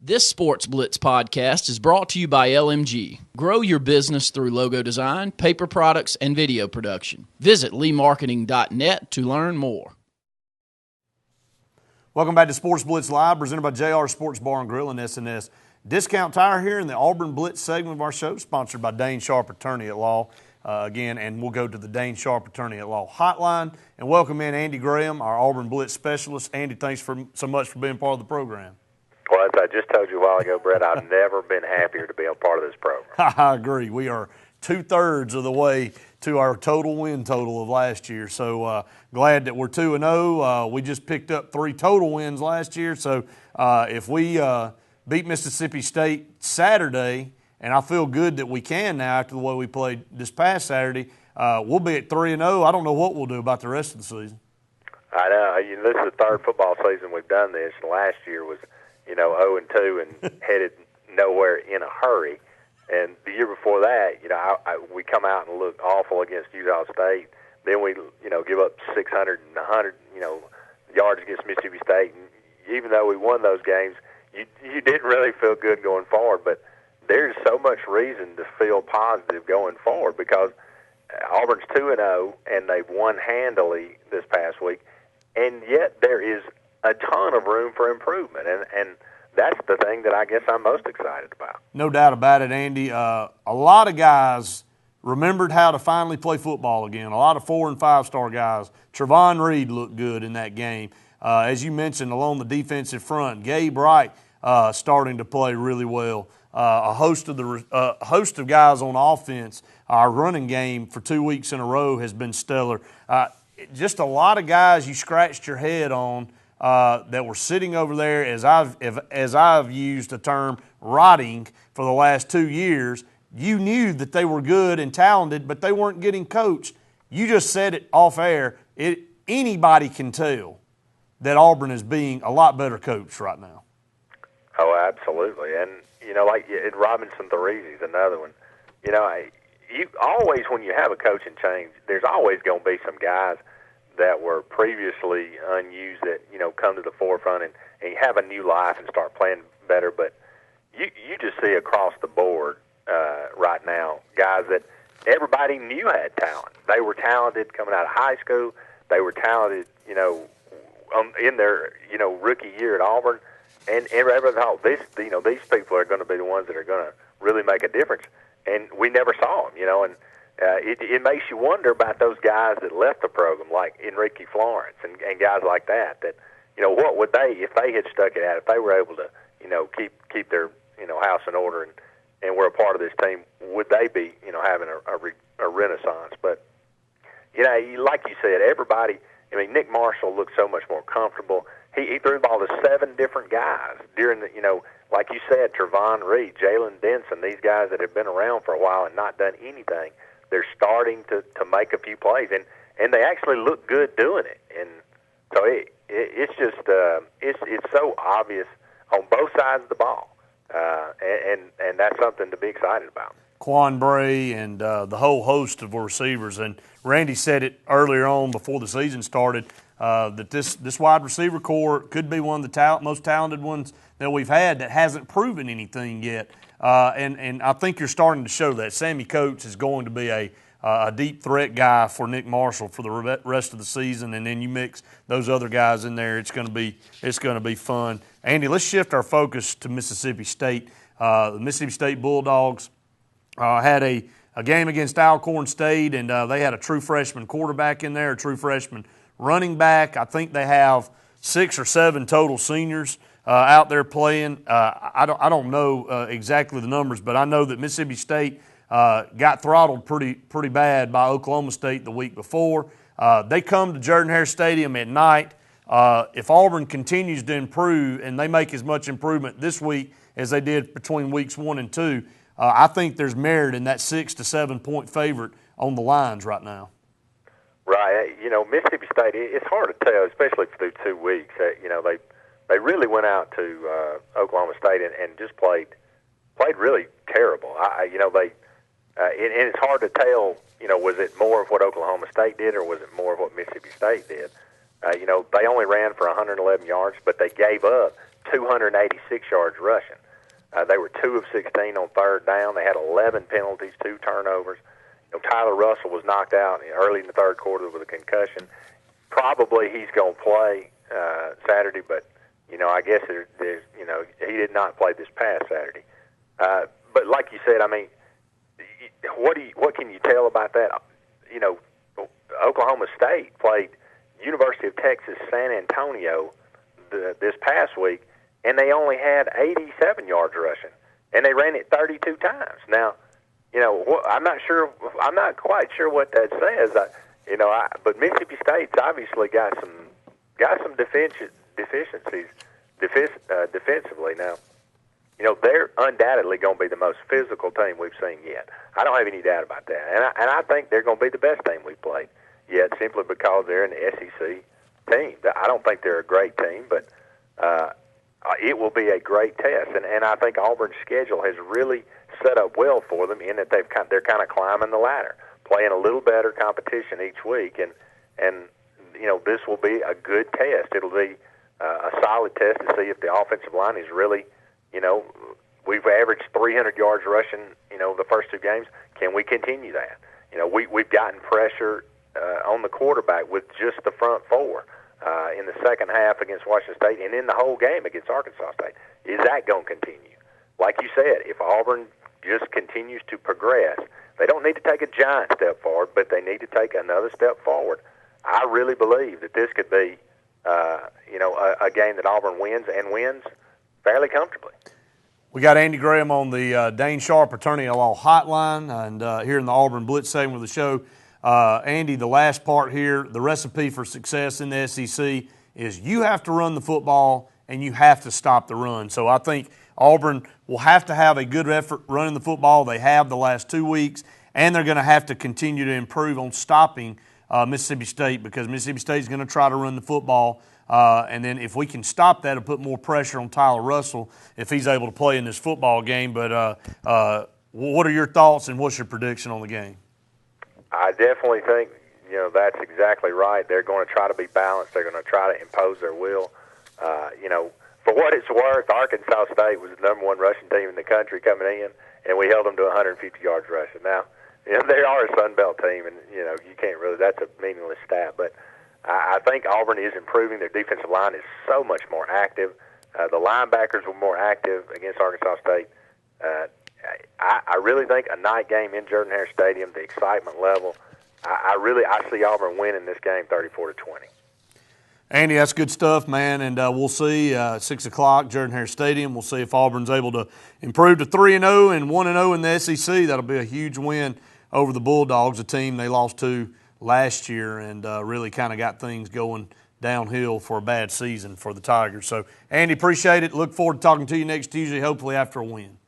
This Sports Blitz podcast is brought to you by LMG. Grow your business through logo design, paper products, and video production. Visit leemarketing.net to learn more. Welcome back to Sports Blitz Live, presented by JR Sports Bar and Grill and S&S Discount Tire here in the Auburn Blitz segment of our show, sponsored by Dane Sharp Attorney at Law. And we'll go to the Dane Sharp Attorney at Law hotline and welcome in Andy Graham, our Auburn Blitz specialist. Andy, thanks so much for being part of the program. Well, as I just told you a while ago, Brett, I've never been happier to be a part of this program. I agree. We are 2/3 of the way to our total win total of last year. So glad that we're 2-0. We just picked up 3 total wins last year. So if we beat Mississippi State Saturday, and I feel good that we can now after the way we played this past Saturday, we'll be at 3-0. I don't know what we'll do about the rest of the season. I know. This is the third football season we've done this. Last year was 0-2 and headed nowhere in a hurry. And the year before that, we come out and look awful against Utah State. Then we, give up 600 and 100, yards against Mississippi State. And even though we won those games, you didn't really feel good going forward. But there's so much reason to feel positive going forward because Auburn's 2-0 and they've won handily this past week. And yet there is a ton of room for improvement, and that's the thing that I guess I'm most excited about. No doubt about it, Andy. A lot of guys remembered how to finally play football again. A lot of 4- and 5-star guys. Trevon Reed looked good in that game. As you mentioned, along the defensive front, Gabe Wright starting to play really well. A host of guys on offense. Our running game for 2 weeks in a row has been stellar. Just a lot of guys you scratched your head on that were sitting over there, as I've used the term, rotting for the last 2 years. You knew that they were good and talented, but they weren't getting coached. You just said it off air. Anybody can tell that Auburn is being a lot better coached right now. Oh, absolutely. And, like Robinson Threesy's another one. You always, when you have a coaching change, there's always going to be some guys that were previously unused that, come to the forefront and you have a new life and start playing better. But you just see across the board right now guys that everybody knew had talent. They were talented coming out of high school. They were talented, in their, rookie year at Auburn. And everybody thought these people are going to be the ones that are going to really make a difference. And we never saw them, and it makes you wonder about those guys that left the program, like Enrique Florence and guys like that, what would they, if they had stuck it out, if they were able to, keep their, house in order and were a part of this team, would they be, having a renaissance? But, like you said, everybody, Nick Marshall looked so much more comfortable. He threw the ball to 7 different guys during the, like you said, Trevon Reed, Jalen Denson, these guys that have been around for a while and not done anything, they're starting to make a few plays, and they actually look good doing it. And so it's just it's so obvious on both sides of the ball, and that's something to be excited about. Quan Bray and the whole host of receivers. And Randy said it earlier on before the season started that this wide receiver core could be one of the most talented ones that we've had that hasn't proven anything yet. And I think you're starting to show that. Sammy Coates is going to be a deep threat guy for Nick Marshall for the rest of the season, and then you mix those other guys in there. It's going to be fun. Andy, let's shift our focus to Mississippi State. The Mississippi State Bulldogs had a game against Alcorn State, and they had a true freshman quarterback in there, a true freshman running back. I think they have 6 or 7 total seniors out there playing. I don't know exactly the numbers, but I know that Mississippi State got throttled pretty bad by Oklahoma State the week before. They come to Jordan-Hare Stadium at night. If Auburn continues to improve and they make as much improvement this week as they did between weeks 1 and 2, I think there's merit in that 6 to 7 point favorite on the lines right now. Right. Mississippi State, it's hard to tell, especially through 2 weeks. They really went out to Oklahoma State and just played really terrible. And it's hard to tell, was it more of what Oklahoma State did or was it more of what Mississippi State did? They only ran for 111 yards, but they gave up 286 yards rushing. They were 2 of 16 on third down. They had 11 penalties, 2 turnovers. Tyler Russell was knocked out early in the third quarter with a concussion. Probably he's going to play Saturday, but I guess there's he did not play this past Saturday. But like you said, I mean, what can you tell about that? Oklahoma State played University of Texas San Antonio this past week, and they only had 87 yards rushing, and they ran it 32 times. Now, I'm not quite sure what that says. But Mississippi State's obviously got some deficiencies defensively. Now, they're undoubtedly going to be the most physical team we've seen yet. I don't have any doubt about that, and I think they're going to be the best team we've played yet, simply because they're an SEC team. I don't think they're a great team, but it will be a great test, and I think Auburn's schedule has really set up well for them in that they're kind of climbing the ladder, playing a little better competition each week, and this will be a good test. It'll be a solid test to see if the offensive line is really, we've averaged 300 yards rushing, the first 2 games. Can we continue that? We've gotten pressure on the quarterback with just the front 4 in the second half against Washington State and in the whole game against Arkansas State. Is that going to continue? Like you said, if Auburn just continues to progress, they don't need to take a giant step forward, but they need to take another step forward. I really believe that this could be, a game that Auburn wins and wins fairly comfortably. We got Andy Graham on the Dane Sharp Attorney Law Hotline, and here in the Auburn Blitz segment of the show. Andy, the last part here, the recipe for success in the SEC is you have to run the football and you have to stop the run. So I think Auburn will have to have a good effort running the football. They have the last 2 weeks, and they're going to have to continue to improve on stopping Mississippi State, because Mississippi State is going to try to run the football. And then if we can stop that, it'll put more pressure on Tyler Russell if he's able to play in this football game. But what are your thoughts and what's your prediction on the game? I definitely think, that's exactly right. They're going to try to be balanced. They're going to try to impose their will. For what it's worth, Arkansas State was the number 1 rushing team in the country coming in, and we held them to 150 yards rushing. Now, they are a Sun Belt team, and, you can't really – that's a meaningless stat. But I think Auburn is improving. Their defensive line is so much more active. The linebackers were more active against Arkansas State. I really think a night game in Jordan-Hare Stadium, the excitement level, I see Auburn winning this game 34-20. Andy, that's good stuff, man, and we'll see 6 o'clock, Jordan-Hare Stadium. We'll see if Auburn's able to improve to 3-0 and 1-0 in the SEC. That'll be a huge win over the Bulldogs, a team they lost to last year, and really kind of got things going downhill for a bad season for the Tigers. So, Andy, appreciate it. Look forward to talking to you next Tuesday, hopefully after a win.